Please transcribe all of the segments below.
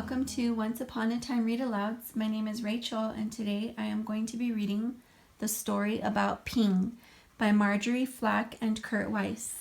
welcome to Once Upon a Time Read Alouds. My name is Rachel, and today I am going to be reading the story about Ping by Marjorie, Flack, and Kurt Wiese.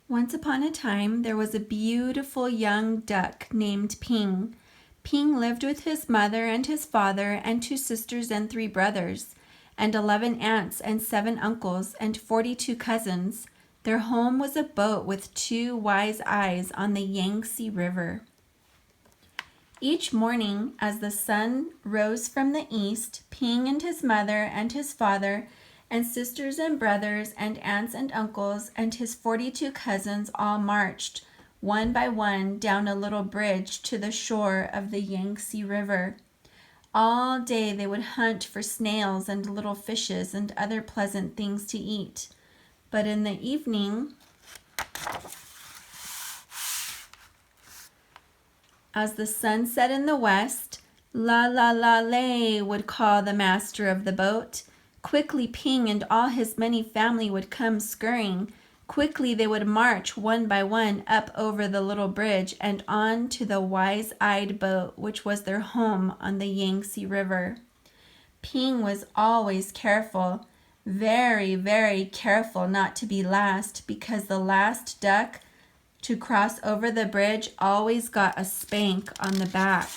Once upon a time, there was a beautiful young duck named Ping. Ping lived with his mother and his father and 2 sisters and 3 brothers, and 11 aunts and 7 uncles and 42 cousins. Their home was a boat with 2 wise eyes on the Yangtze River. Each morning, as the sun rose from the east, Ping and his mother and his father and sisters and brothers and aunts and uncles and his 42 cousins all marched, one by one, down a little bridge to the shore of the Yangtze River. All day they would hunt for snails and little fishes and other pleasant things to eat. But in the evening, as the sun set in the west, "La la la lay," would call the master of the boat. Quickly Ping and all his many family would come scurrying. Quickly they would march one by one up over the little bridge and on to the wise-eyed boat which was their home on the Yangtze River. Ping was always careful, very, very careful not to be last, because the last duck to cross over the bridge always got a spank on the back.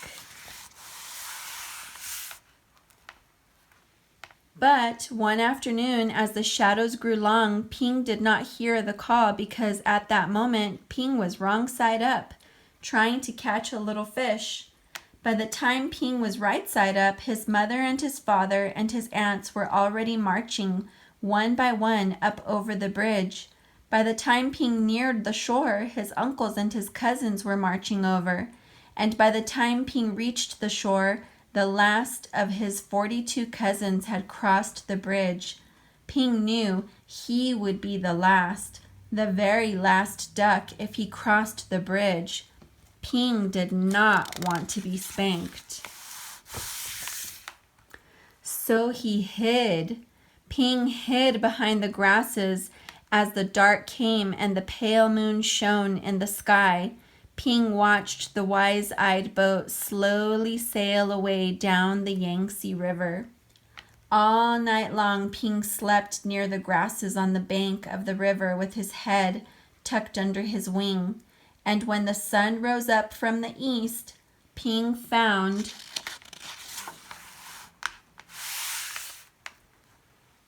But one afternoon, as the shadows grew long, Ping did not hear the call because at that moment Ping was wrong side up, trying to catch a little fish. By the time Ping was right side up, his mother and his father and his aunts were already marching one by one up over the bridge. By the time Ping neared the shore, his uncles and his cousins were marching over. And by the time Ping reached the shore, the last of his 42 cousins had crossed the bridge. Ping knew he would be the last, the very last duck if he crossed the bridge. Ping did not want to be spanked. So he hid. Ping hid behind the grasses as the dark came and the pale moon shone in the sky. Ping watched the wise-eyed boat slowly sail away down the Yangtze River. All night long, Ping slept near the grasses on the bank of the river with his head tucked under his wing. And when the sun rose up from the east, Ping found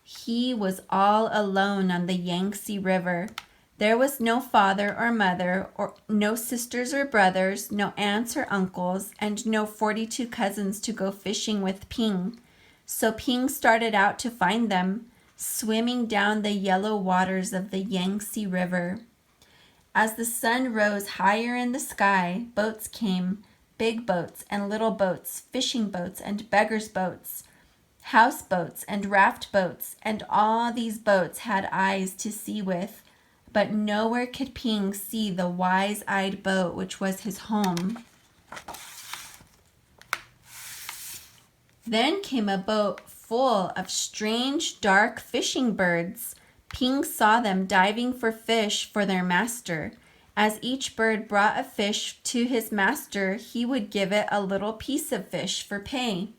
he was all alone on the Yangtze River. There was no father or mother, or no sisters or brothers, no aunts or uncles, and no 42 cousins to go fishing with Ping. So Ping started out to find them, swimming down the yellow waters of the Yangtze River. As the sun rose higher in the sky, boats came, big boats and little boats, fishing boats and beggars' boats, houseboats and raft boats, and all these boats had eyes to see with. But nowhere could Ping see the wise-eyed boat which was his home. Then came a boat full of strange, dark fishing birds. Ping saw them diving for fish for their master. As each bird brought a fish to his master, he would give it a little piece of fish for pay.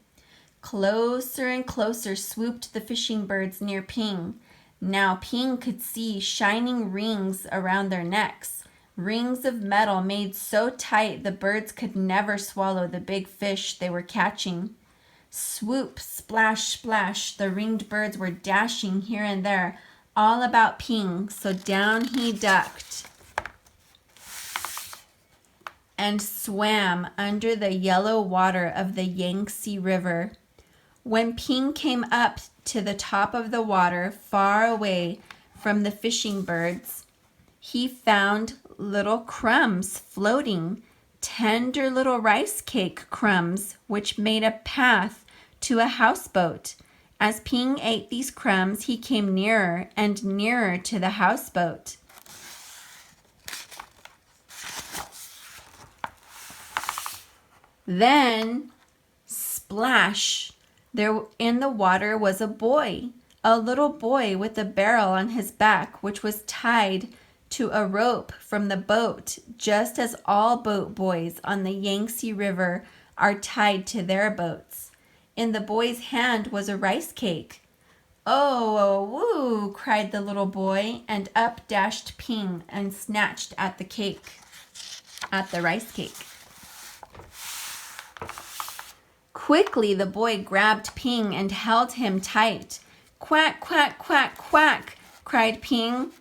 Closer and closer swooped the fishing birds near Ping. Now Ping could see shining rings around their necks, rings of metal made so tight the birds could never swallow the big fish they were catching. Swoop, splash, splash, the ringed birds were dashing here and there, all about Ping, so down he ducked and swam under the yellow water of the Yangtze River. When Ping came up to the top of the water, far away from the fishing birds, he found little crumbs floating, tender little rice cake crumbs, which made a path to a houseboat. As Ping ate these crumbs, he came nearer and nearer to the houseboat. Then, splash! There in the water was a little boy with a barrel on his back, which was tied to a rope from the boat, just as all boat boys on the Yangtze River are tied to their boats. In the boy's hand was a rice cake. "Oh, woo!" cried the little boy, and up dashed Ping and snatched at the rice cake. Quickly the boy grabbed Ping and held him tight. "Quack, quack, quack, quack!" cried Ping.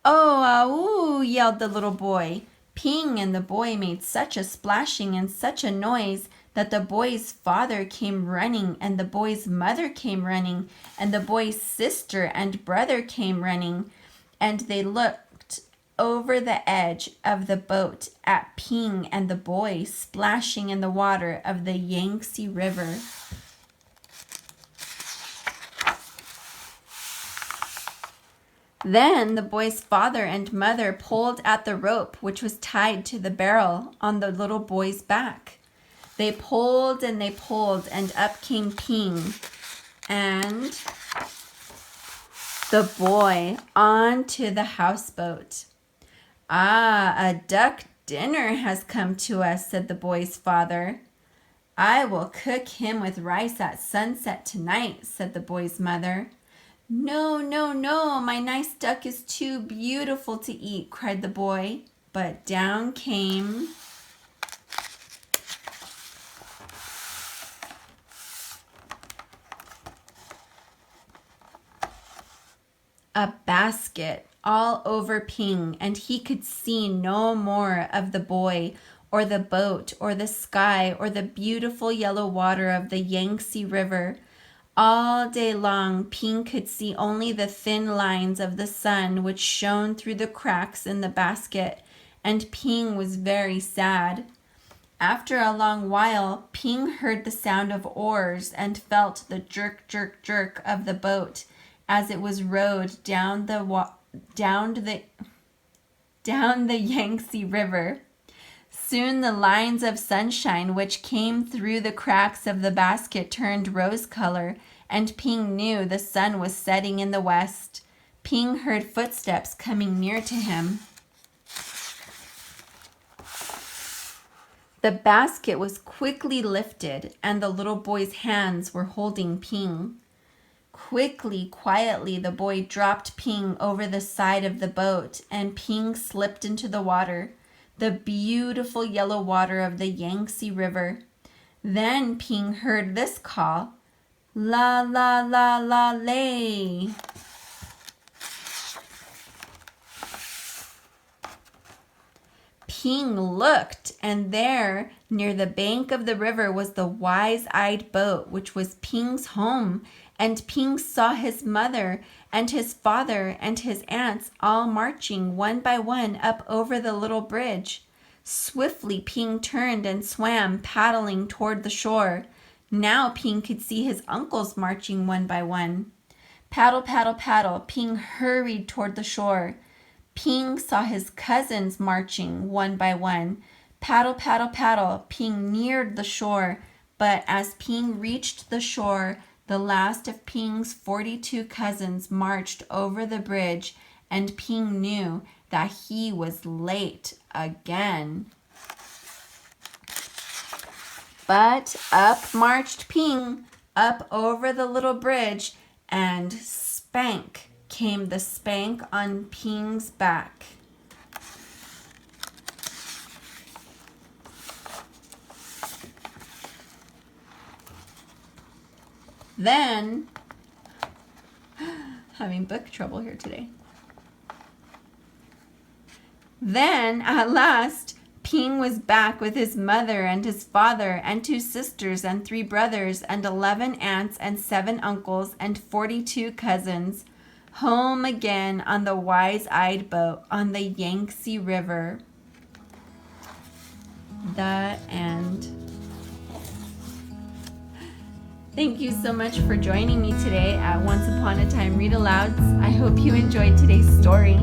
"Oh, ooh!" yelled the little boy. Ping and the boy made such a splashing and such a noise that the boy's father came running, and the boy's mother came running, and the boy's sister and brother came running, and they looked over the edge of the boat at Ping and the boy splashing in the water of the Yangtze River. Then the boy's father and mother pulled at the rope which was tied to the barrel on the little boy's back. They pulled, and up came Ping and the boy onto the houseboat. "Ah, a duck dinner has come to us," said the boy's father. "I will cook him with rice at sunset tonight," said the boy's mother. "No, no, no, my nice duck is too beautiful to eat," cried the boy. But down came a basket all over Ping, and he could see no more of the boy or the boat or the sky or the beautiful yellow water of the Yangtze River. All day long, Ping could see only the thin lines of the sun which shone through the cracks in the basket, and Ping was very sad. After a long while, Ping heard the sound of oars and felt the jerk, jerk, jerk of the boat as it was rowed down the Yangtze River. Soon the lines of sunshine which came through the cracks of the basket turned rose color, and Ping knew the sun was setting in the west. Ping heard footsteps coming near to him. The basket was quickly lifted, and the little boy's hands were holding Ping. Quickly, quietly, the boy dropped Ping over the side of the boat, and Ping slipped into the water, the beautiful yellow water of the Yangtze River. Then Ping heard this call, "La, la, la, la, lay." Ping looked, and there, near the bank of the river, was the wise-eyed boat, which was Ping's home, and Ping saw his mother and his father and his aunts all marching one by one up over the little bridge. Swiftly Ping turned and swam, paddling toward the shore. Now Ping could see his uncles marching one by one. Paddle, paddle, paddle, Ping hurried toward the shore. Ping saw his cousins marching one by one. Paddle, paddle, paddle, Ping neared the shore, but as Ping reached the shore, the last of Ping's 42 cousins marched over the bridge, and Ping knew that he was late again. But up marched Ping, up over the little bridge, and spank came the spank on Ping's back. Then, having book trouble here today. Then, at last, Ping was back with his mother and his father and 2 sisters and 3 brothers and 11 aunts and 7 uncles and 42 cousins, home again on the wise-eyed boat on the Yangtze River. The end. Thank you so much for joining me today at Once Upon a Time Read Alouds. I hope you enjoyed today's story.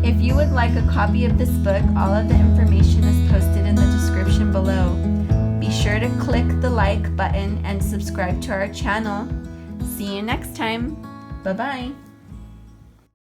If you would like a copy of this book, all of the information is posted in the description below. Be sure sure to click the like button and subscribe to our channel. See you next time. Bye-bye.